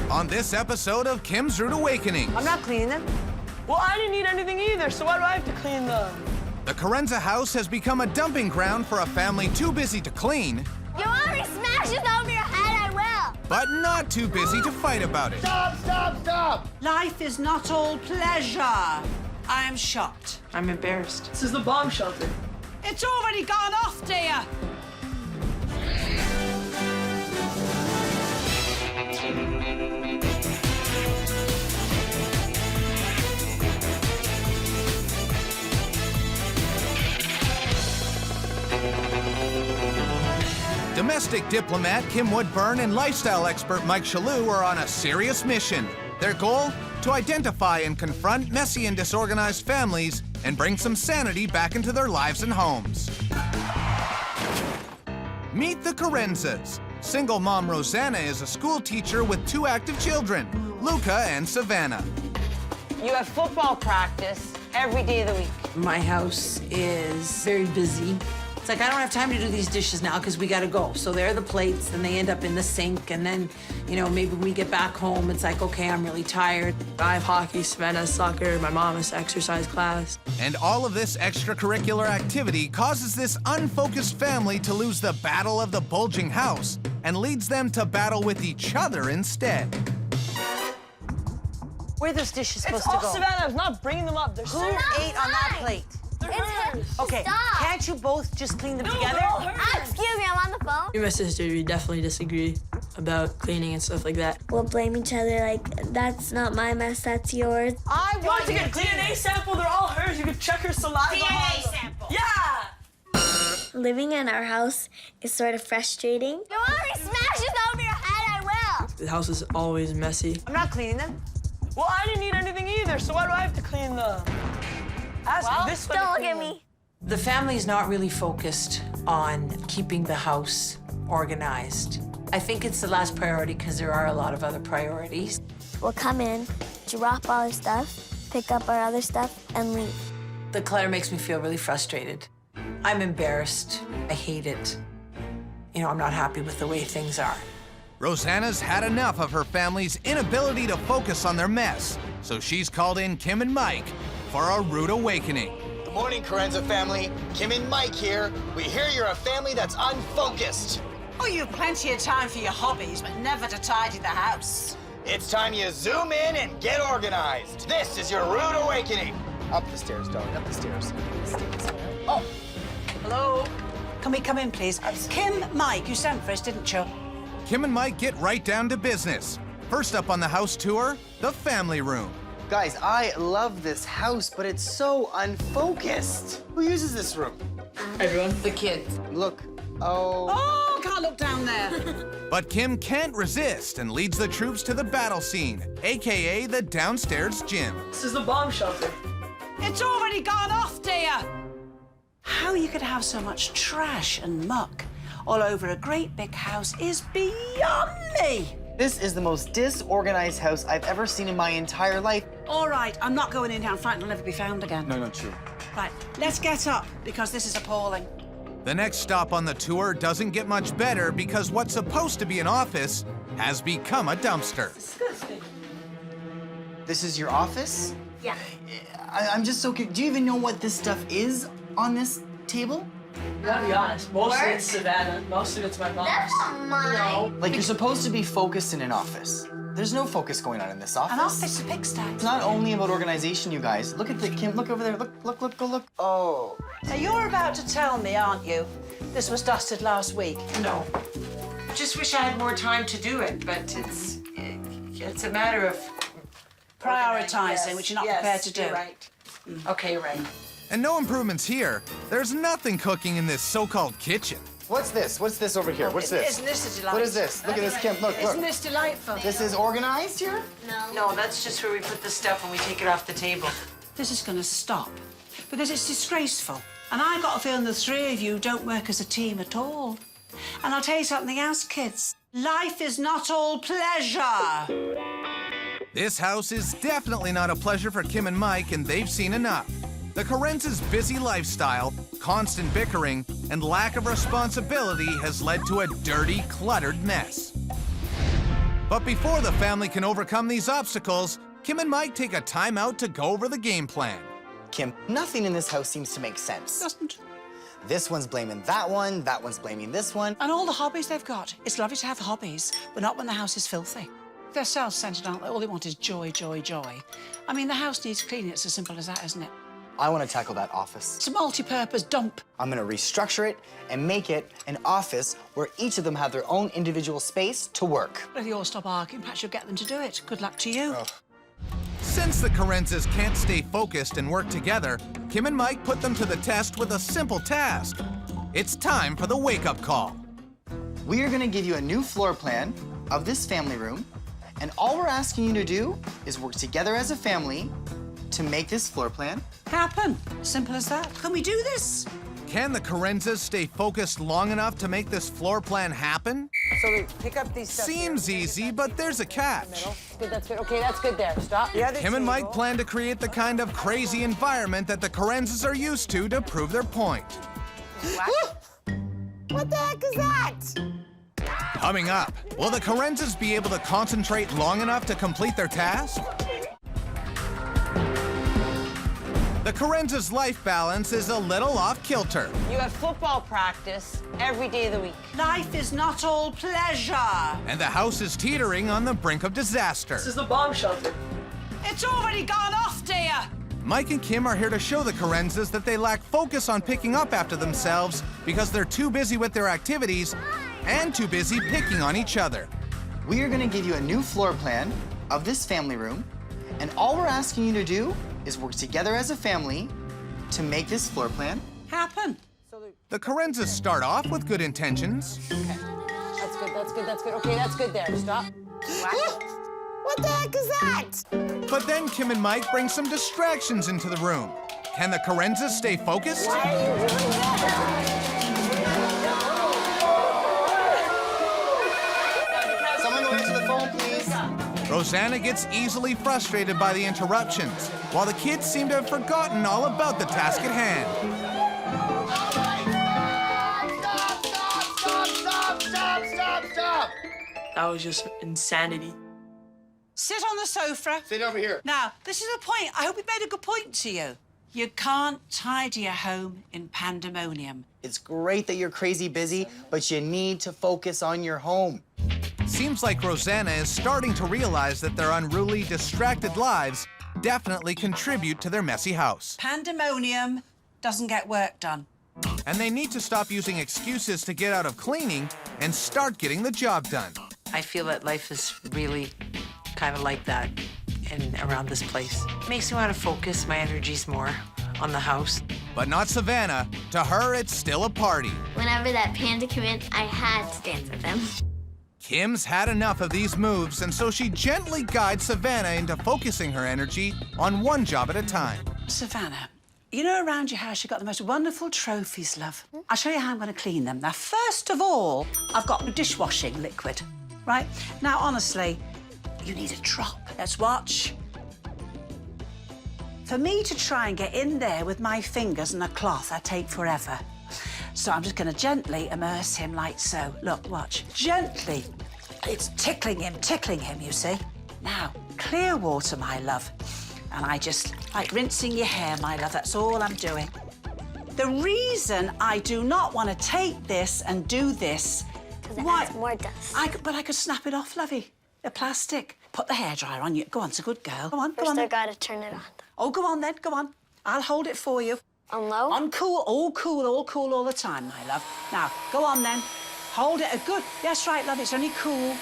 on this episode of Kim's Rude Awakening. I'm not cleaning them. Well, I didn't need anything either, so why do I have to clean them? The Corenza house has become a dumping ground for a family too busy to clean. You want me to smash this over your head? I will. But not too busy to fight about it. Stop, stop, stop! Life is not all pleasure. I am shocked. I'm embarrassed. This is the bomb shelter. It's already gone off, dear. Domestic diplomat Kim Woodburn and lifestyle expert Shaloo are on a serious mission. Their goal? To identify and confront messy and disorganized families and bring some sanity back into their lives and homes. Meet the Corenzas. Single mom Rosanna is a school teacher with 2 active children, Luca and Savannah. You have football practice every day of the week. My house is very busy. It's like I don't have time to do these dishes now because we gotta go. So there are the plates, and they end up in the sink, and then, you know, maybe when we get back home, it's like, okay, I'm really tired. I have hockey, Savannah has soccer, my mom has exercise class. And all of this extracurricular activity causes this unfocused family to lose the battle of the bulging house and leads them to battle with each other instead. Where are those dishes supposed It's all to go? Savannah. I'm not bringing them up. They're Who so... ate on that plate? They're It's hers. her. Okay, Stop. can't you both just clean them together? they're all hers. Excuse me, I'm on the phone. Me and my sister, we definitely disagree about cleaning and stuff like that. We'll blame each other like, that's not my mess, that's yours. I You want to get a DNA sample? They're all hers. You can check her saliva. DNA sample. Yeah! Living in our house is sort of frustrating. You want me to smash this over your head? I will. The house is always messy. I'm not cleaning them. Well, I didn't need anything either, so why do I have to clean them? Ask Well, this don't look at me. The family's not really focused on keeping the house organized. I think it's the last priority because there are a lot of other priorities. We'll come in, drop all our stuff, pick up our other stuff, and leave. The clutter makes me feel really frustrated. I'm embarrassed. I hate it. You know, I'm not happy with the way things are. Rosanna's had enough of her family's inability to focus on their mess, so she's called in Kim and Mike for a rude awakening. Good morning, Corenza family. Kim and Mike here. We hear you're a family that's unfocused. Oh, you've plenty of time for your hobbies, but never to tidy the house. It's time you zoom in and get organized. This is your rude awakening. Up the stairs, darling, up the stairs. Oh, hello? Can we come in, please? Kim, Mike, you sent for us, didn't you? Kim and Mike get right down to business. First up on the house tour, the family room. Guys, I love this house, but it's so unfocused. Who uses this room? Everyone. The kids. Look. Oh. Oh, can't look down there. But Kim can't resist and leads the troops to the battle scene, AKA the downstairs gym. This is the bomb shelter. It's already gone off, dear. How you could have so much trash and muck all over a great big house is beyond me. This is the most disorganized house I've ever seen in my entire life. All right, I'm not going in down front. It'll never be found again. No, true. Right, let's get up, because this is appalling. The next stop on the tour doesn't get much better because what's supposed to be an office has become a dumpster. This is your office? Yeah. I'm just so curious. Do you even know what this stuff is on this table? I gotta be honest, most of it's Savannah, most of it's my mom's. That's not mine. Like, you're supposed to be focused in an office. There's no focus going on in this office. An office, a pigsty. It's not only about organization, you guys. Look at the Kim. Look over there. Look, go look. Oh. Now, you're about to tell me, aren't you, this was dusted last week? No. Just wish I had more time to do it, but it's a matter of Prioritising, which you're not prepared to do. You're right. Okay, you're right. And no improvements here. There's nothing cooking in this so-called kitchen. What's this? What's this over here? What's this? Isn't this a delight? What is this? Look at this, Kim. Look. Isn't this delightful? This is organized here? No, that's just where we put the stuff when we take it off the table. This is going to stop, because it's disgraceful. And I got a feeling the three of you don't work as a team at all. And I'll tell you something else, kids. Life is not all pleasure. This house is definitely not a pleasure for Kim and Mike, and they've seen enough. The Corenza's busy lifestyle, constant bickering, and lack of responsibility has led to a dirty, cluttered mess. But before the family can overcome these obstacles, Kim and Mike take a time out to go over the game plan. Kim, nothing in this house seems to make sense. Doesn't. This one's blaming that one's blaming this one. And all the hobbies they've got. It's lovely to have hobbies, but not when the house is filthy. They're self-centered, aren't they? All they want is joy, joy, joy. I mean, the house needs cleaning. It's as simple as that, isn't it? I want to tackle that office. It's a multi-purpose dump. I'm going to restructure it and make it an office where each of them have their own individual space to work. Well, if you all stop arguing, perhaps you'll get them to do it. Good luck to you. Since the Corenzas can't stay focused and work together, Kim and Mike put them to the test with a simple task. It's time for the wake-up call. We are going to give you a new floor plan of this family room, and all we're asking you to do is work together as a family to make this floor plan Happen. Simple as that. Can we do this? Can the Corenzas stay focused long enough to make this floor plan happen? So we pick up these stuff Seems here. easy, but there's a catch. Good, that's good. Okay, that's good there. Stop. The other Kim and Mike table. plan to create the kind of crazy environment that the Corenzas are used to prove their point. What the heck is that? Coming up, will the Corenzas be able to concentrate long enough to complete their task? The Corenzas' life balance is a little off kilter. You have football practice every day of the week. Life is not all pleasure. And the house is teetering on the brink of disaster. This is the bomb shelter. It's already gone off, dear. Mike and Kim are here to show the Corenzas that they lack focus on picking up after themselves because they're too busy with their activities and too busy picking on each other. We are going to give you a new floor plan of this family room, and all we're asking you to do is work together as a family to make this floor plan Happen. The Corenzas start off with good intentions. Okay. That's good, that's good, that's good. Okay, that's good there. Stop. What the heck is that? But then Kim and Mike bring some distractions into the room. Can the Corenzas stay focused? Someone go into the phone, please. Rosanna gets easily frustrated by the interruptions, while the kids seem to have forgotten all about the task at hand. Stop! That was just insanity. Sit on the sofa. Sit over here. Now, this is a point. I hope we made a good point to you. You can't tidy a home in pandemonium. It's great that you're crazy busy, but you need to focus on your home. Seems like Rosanna is starting to realize that their unruly, distracted lives definitely contribute to their messy house. Pandemonium doesn't get work done. And they need to stop using excuses to get out of cleaning and start getting the job done. I feel that life is really kind of like that around this place. It makes me want to focus my energies more on the house. But not Savannah. To her, it's still a party. Whenever that panda came in, I had to dance with him. Kim's had enough of these moves, and so she gently guides Savannah into focusing her energy on one job at a time. Savannah, you know around your house you've got the most wonderful trophies, love. I'll show you how I'm going to clean them. Now, first of all, I've got dishwashing liquid, right? Now, honestly, you need a drop. Let's watch. For me to try and get in there with my fingers and a cloth, I take forever. So I'm just going to gently immerse him like so. Look, watch. Gently. It's tickling him, you see. Now, clear water, my love. And I just, like rinsing your hair, my love. That's all I'm doing. The reason I do not want to take this and do this... Because it adds more dust. But I could snap it off, lovey. The plastic. Put the hairdryer on you. Go on, it's a good girl. Go on, go First, on. I Then. gotta turn it on. Oh, go on then, go on. I'll hold it for you. On low? On cool, all the time, my love. Now, go on then. Hold it a good... That's right, love, it's only cool.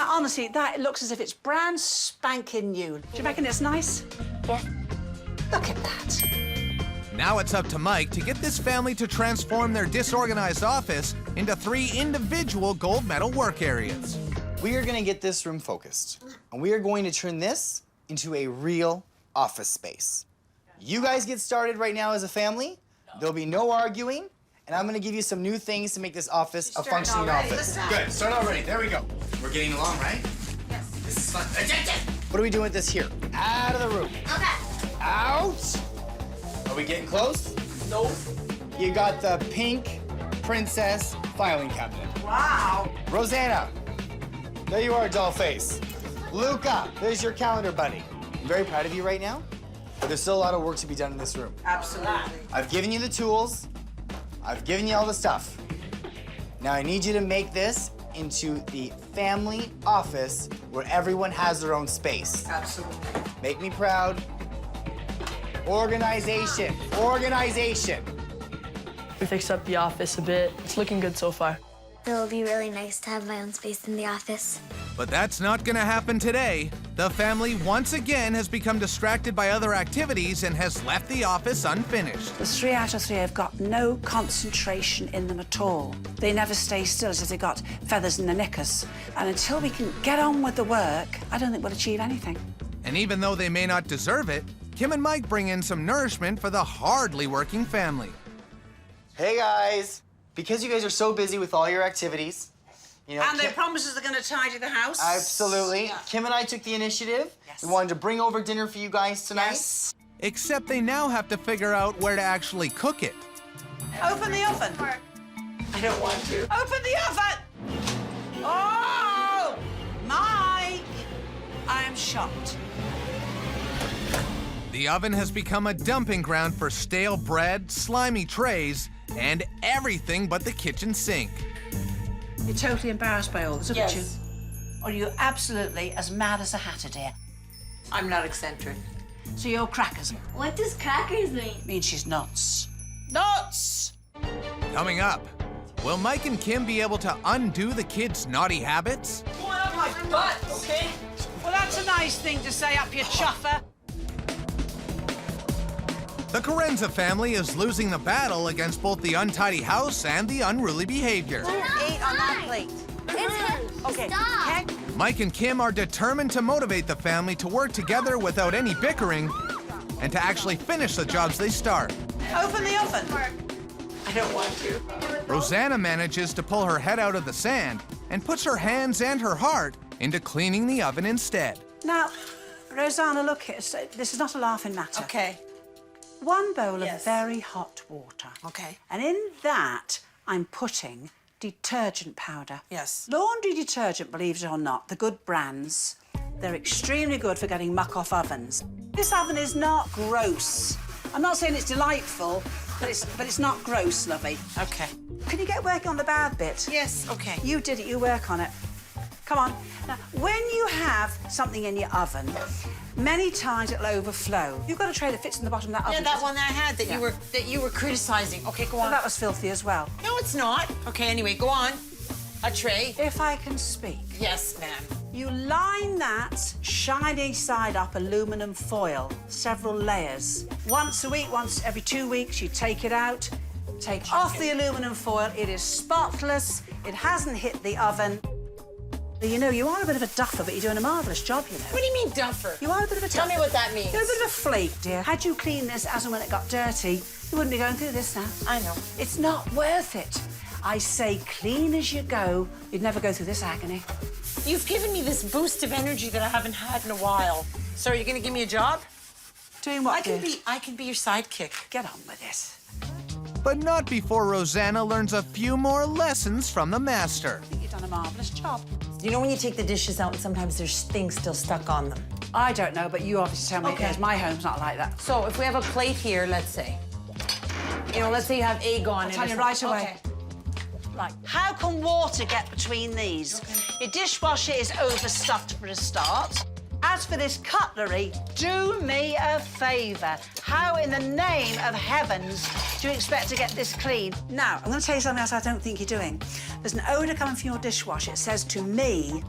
Now, honestly, that looks as if it's brand spanking new. Do you reckon it's nice? Yeah. Look at that. Now it's up to Mike to get this family to transform their disorganized office into 3 individual gold medal work areas. We are going to get this room focused, and we are going to turn this into a real office space. You guys get started right now as a family. There'll be no arguing, and I'm going to give you some new things to make this office a functioning office. Good. Start already. There we go. We're getting along, right? Yes. This is fun. Attention! What are we doing with this here? Out of the room. Okay. Out! Are we getting close? Nope. You got the pink princess filing cabinet. Wow. Rosanna, There you are, doll face. Luca, there's your calendar buddy. I'm very proud of you right now, but there's still a lot of work to be done in this room. Absolutely. I've given you the tools. I've given you all the stuff. Now I need you to make this into the family office where everyone has their own space. Absolutely. Make me proud. Organization, organization. We fixed up the office a bit. It's looking good so far. It'll be really nice to have my own space in the office. But that's not gonna happen today. The family once again has become distracted by other activities and has left the office unfinished. There's 3 out of 3 have got no concentration in them at all. They never stay still as if they've got feathers in their knickers. And until we can get on with the work, I don't think we'll achieve anything. And even though they may not deserve it, Kim and Mike bring in some nourishment for the hardly working family. Hey guys, because you guys are so busy with all your activities, you know, And they promise us they're going to tidy the house. absolutely. Kim and I took the initiative. Yes. We wanted to bring over dinner for you guys tonight. Yes. Except they now have to figure out where to actually cook it. Open the oven. I don't want to. Open the oven! Oh! Mike! I am shocked. The oven has become a dumping ground for stale bread, slimy trays, and everything but the kitchen sink. You're totally embarrassed by all this, aren't Yes. you? Or are you absolutely as mad as a hatter, dear? I'm not eccentric. So you're crackers. What does crackers mean? Means she's nuts. Nuts! Coming up, will Mike and Kim be able to undo the kids' naughty habits? Going up my butt, okay? Well, that's a nice thing to say up your chuffer. The Corenza family is losing the battle against both the untidy house and the unruly behavior. Eat on that plate. Okay. Stop. Mike and Kim are determined to motivate the family to work together without any bickering and to actually finish the jobs they start. Open the oven. I don't want to. Rosanna manages to pull her head out of the sand and puts her hands and her heart into cleaning the oven instead. Now, Rosanna, look, this is not a laughing matter. Okay. 1 bowl Yes. of very hot water. Okay. And in that, I'm putting detergent powder. Yes. Laundry detergent, believe it or not, the good brands, they're extremely good for getting muck off ovens. This oven is not gross. I'm not saying it's delightful, but it's not gross, lovey. Okay. Can you get working on the bad bit? Yes, okay. You did it, you work on it. Come on. Now, when you have something in your oven, many times it'll overflow. You've got a tray that fits in the bottom of that Yeah, oven. that one that I had that Yeah. you were criticizing. Okay, go Well, on. that was filthy as well. No, it's not. Okay, anyway, go on. A tray. If I can speak. Yes, ma'am. You line that shiny side up aluminum foil, several layers. Once a week, once every 2 weeks, you take it out, take off the aluminum foil. It is spotless. It hasn't hit the oven. You know, you are a bit of a duffer, but you're doing a marvellous job, you know. What do you mean, duffer? You are a bit of a duffer. Tell me what that means. You're a bit of a flake, dear. Had you cleaned this as and when it got dirty, you wouldn't be going through this now. I know. It's not worth it. I say clean as you go. You'd never go through this agony. You've given me this boost of energy that I haven't had in a while. So are you going to give me a job? Doing what, dear? I can be your sidekick. Get on with it. But not before Rosanna learns a few more lessons from the master. I think you've done a marvellous job. You know when you take the dishes out and sometimes there's things still stuck on them? I don't know, but you obviously tell me Okay. because my home's not like that. So if we have a plate here, let's say, you know, let's say you have egg on I'll it. tell or you right something. away. Right. How can water get between these? Your dishwasher is overstuffed for a start. As for this cutlery, do me a favour. How in the name of heavens do you expect to get this clean? Now, I'm going to tell you something else I don't think you're doing. There's an odour coming from your dishwasher. It says to me,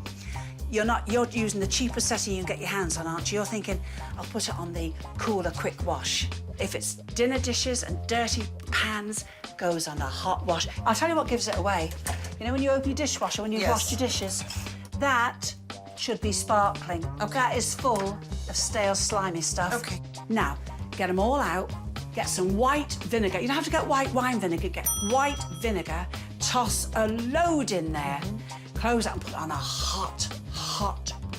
you're using the cheapest setting you can get your hands on, aren't you? You're thinking, I'll put it on the cooler quick wash. If it's dinner dishes and dirty pans, goes on a hot wash. I'll tell you what gives it away. You know when you open your dishwasher, when you've Yes. washed your dishes, that should be sparkling. Okay. That is full of stale, slimy stuff. Okay. Now, get them all out, get some white vinegar. You don't have to get white wine vinegar, get white vinegar, toss a load in there, close it and put it on a hot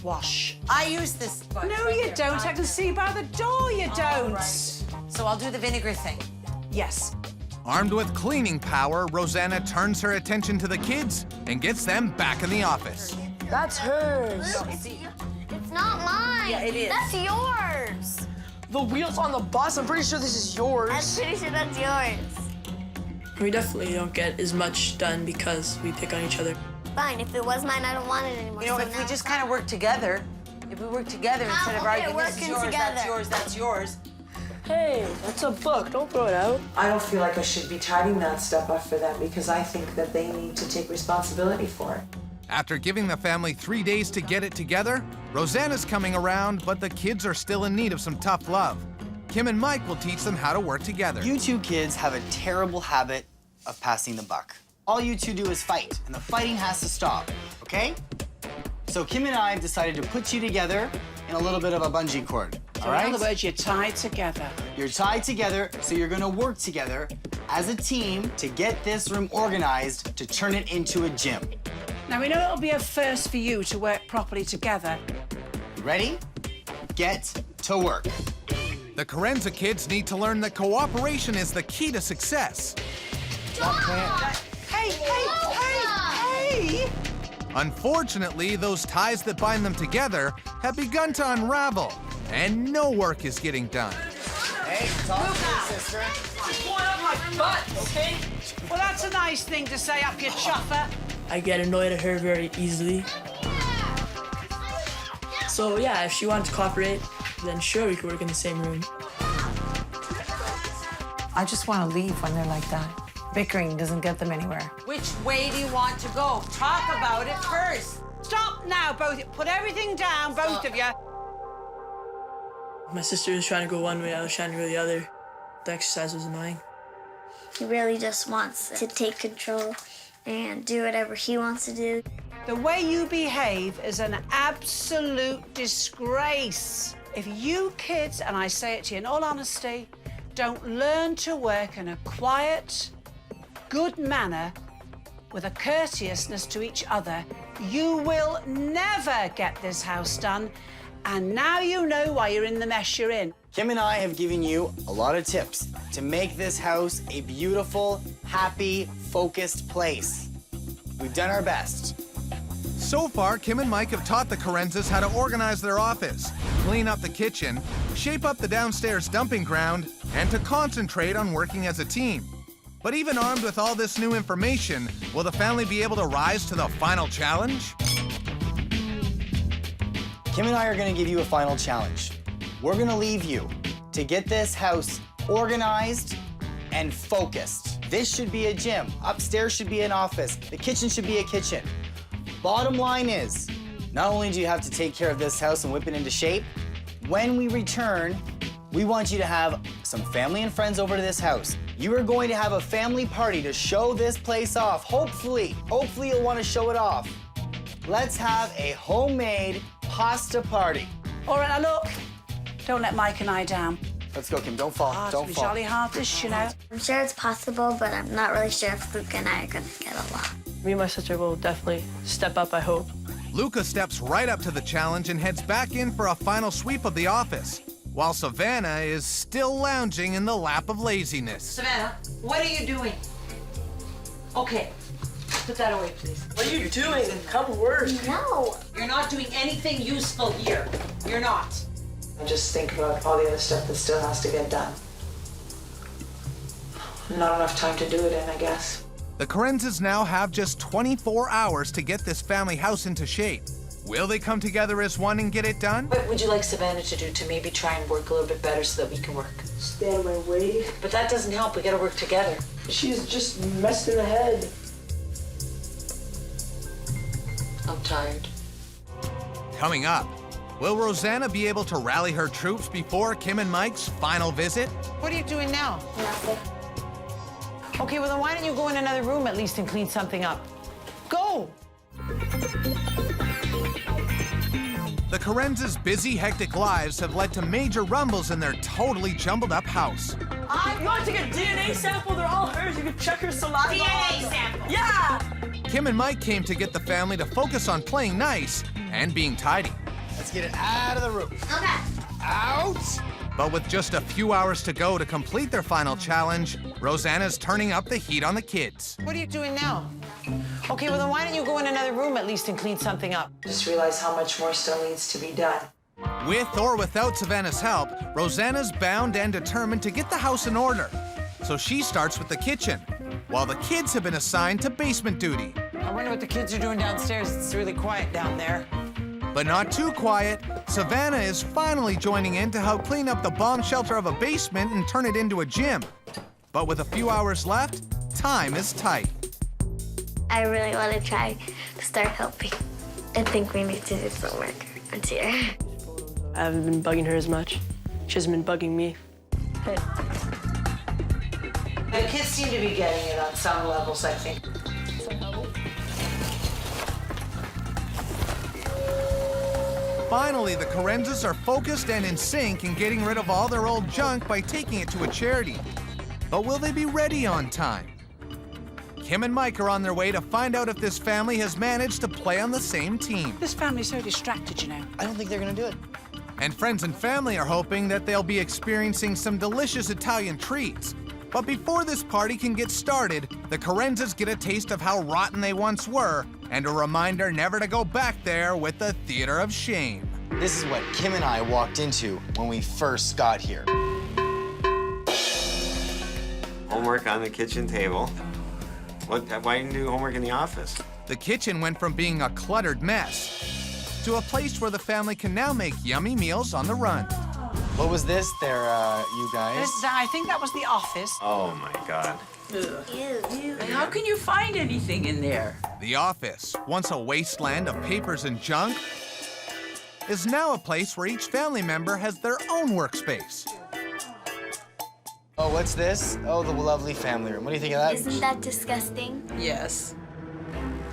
wash. I use this. No, you don't. I can see by the door you don't. Right. So I'll do the vinegar thing. Yes. Armed with cleaning power, Rosanna turns her attention to the kids and gets them back in the office. That's hers. It's not mine. Yeah, it is. That's yours. The wheels on the bus, I'm pretty sure this is yours. I'm pretty sure that's yours. We definitely don't get as much done because we pick on each other. Fine, if it was mine, I don't want it anymore. You know, so if we now just it's kind of work together, if we work together instead of okay, arguing, this is working yours, together. that's yours, that's yours. Hey, that's a book. Don't throw it out. I don't feel like I should be tidying that stuff up for them because I think that they need to take responsibility for it. After giving the family 3 days to get it together, Rosanna's coming around, but the kids are still in need of some tough love. Kim and Mike will teach them how to work together. You two kids have a terrible habit of passing the buck. All you two do is fight, and the fighting has to stop, okay? So Kim and I have decided to put you together in a little bit of a bungee cord, all right? In other words, you're tied together. You're tied together, so you're gonna work together as a team to get this room organized to turn it into a gym. Now, we know it'll be a first for you to work properly together. Ready? Get to work. The Corenza kids need to learn that cooperation is the key to success. Hey, hey! Unfortunately, those ties that bind them together have begun to unravel, and no work is getting done. Hey, talk to me, sister. Point up my butt, okay? Well, that's a nice thing to say up your chuffer. I get annoyed at her very easily. So yeah, if she wanted to cooperate, then sure, we could work in the same room. I just want to leave when they're like that. Bickering doesn't get them anywhere. Which way do you want to go? Talk about it first. Stop now, both. Put everything down, both of you. My sister was trying to go one way, I was trying to go the other. The exercise was annoying. He really just wants to take control and do whatever he wants to do. The way you behave is an absolute disgrace. If you kids, and I say it to you in all honesty, don't learn to work in a quiet, good manner with a courteousness to each other, you will never get this house done. And now you know why you're in the mess you're in. Kim and I have given you a lot of tips to make this house a beautiful, happy, focused place. We've done our best. So far, Kim and Mike have taught the Corenzas how to organize their office, clean up the kitchen, shape up the downstairs dumping ground, and to concentrate on working as a team. But even armed with all this new information, will the family be able to rise to the final challenge? Kim and I are gonna give you a final challenge. We're gonna leave you to get this house organized and focused. This should be a gym. Upstairs should be an office. The kitchen should be a kitchen. Bottom line is, not only do you have to take care of this house and whip it into shape, when we return, we want you to have some family and friends over to this house. You are going to have a family party to show this place off. Hopefully you'll want to show it off. Let's have a homemade pasta party. All right, now look, don't let Mike and I down. Let's go, Kim. Don't fall. It'll Don't be fall. jolly hard, this, you know. I'm sure it's possible, but I'm not really sure if Luke and I are gonna get along. Me and my sister will definitely step up, I hope. Luca steps right up to the challenge and heads back in for a final sweep of the office, while Savannah is still lounging in the lap of laziness. Savannah, what are you doing? Okay, put that away, please. What are you doing? Come work. No. You're not doing anything useful here. You're not. Just think about all the other stuff that still has to get done. Not enough time to do it in, I guess. The Corenzas now have just 24 hours to get this family house into shape. Will they come together as one and get it done? What would you like Savannah to do to maybe try and work a little bit better so that we can work? Stay out of my way. But that doesn't help. We gotta work together. She's just messed in the head. I'm tired. Coming up, will Rosanna be able to rally her troops before Kim and Mike's final visit? What are you doing now? Nothing. Okay, well then why don't you go in another room at least and clean something up? Go! The Corenzas' busy, hectic lives have led to major rumbles in their totally jumbled up house. You want to take a DNA sample? They're all hers. You can check her saliva. DNA sample? Yeah! Kim and Mike came to get the family to focus on playing nice and being tidy. Let's get it out of the room. Okay. Out! But with just a few hours to go to complete their final challenge, Rosanna's turning up the heat on the kids. What are you doing now? Okay, well then why don't you go in another room at least and clean something up? Just realize how much more still needs to be done. With or without Savannah's help, Rosanna's bound and determined to get the house in order. So she starts with the kitchen, while the kids have been assigned to basement duty. I wonder what the kids are doing downstairs. It's really quiet down there. But not too quiet, Savannah is finally joining in to help clean up the bomb shelter of a basement and turn it into a gym. But with a few hours left, time is tight. I really want to try to start helping. I think we need to do some work on here. I haven't been bugging her as much. She hasn't been bugging me. The kids seem to be getting it on some levels, I think. Finally, the Corenzas are focused and in sync in getting rid of all their old junk by taking it to a charity. But will they be ready on time? Kim and Mike are on their way to find out if this family has managed to play on the same team. This family's so distracted, you know. I don't think they're gonna do it. And friends and family are hoping that they'll be experiencing some delicious Italian treats. But before this party can get started, the Corenzas get a taste of how rotten they once were and a reminder never to go back there with the theater of shame. This is what Kim and I walked into when we first got here. Homework on the kitchen table. Why didn't you do homework in the office? The kitchen went from being a cluttered mess to a place where the family can now make yummy meals on the run. What was this there, you guys? I think that was the office. Oh my God. How can you find anything in there? The office, once a wasteland of papers and junk, is now a place where each family member has their own workspace. Oh, what's this? Oh, the lovely family room. What do you think of that? Isn't that disgusting? Yes.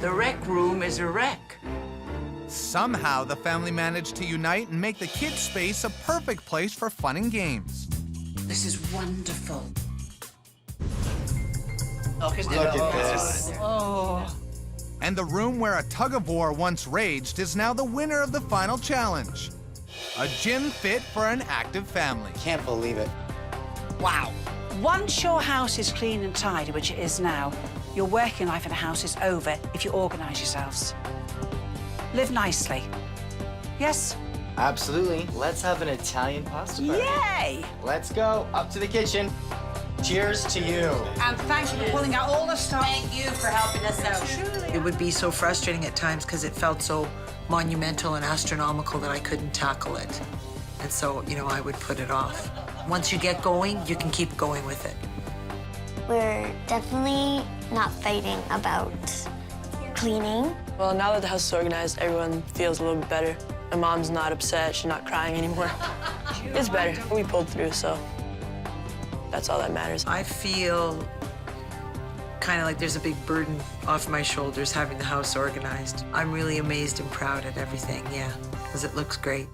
The rec room is a wreck. Somehow, the family managed to unite and make the kids' space a perfect place for fun and games. This is wonderful. Look at this. And the room where a tug-of-war once raged is now the winner of the final challenge. A gym fit for an active family. Can't believe it. Wow. Once your house is clean and tidy, which it is now, your working life in a house is over if you organise yourselves. Live nicely. Yes? Absolutely. Let's have an Italian pasta party. Yay! Let's go up to the kitchen. Cheers to you. And thank you for pulling out all the stuff. Thank you for helping us out. It would be so frustrating at times because it felt so monumental and astronomical that I couldn't tackle it. And so, you know, I would put it off. Once you get going, you can keep going with it. We're definitely not fighting about cleaning. Well, now that the house is organized, everyone feels a little bit better. My mom's not upset. She's not crying anymore. It's better. We pulled through, so that's all that matters. I feel kind of like there's a big burden off my shoulders having the house organized. I'm really amazed and proud at everything, yeah, because it looks great.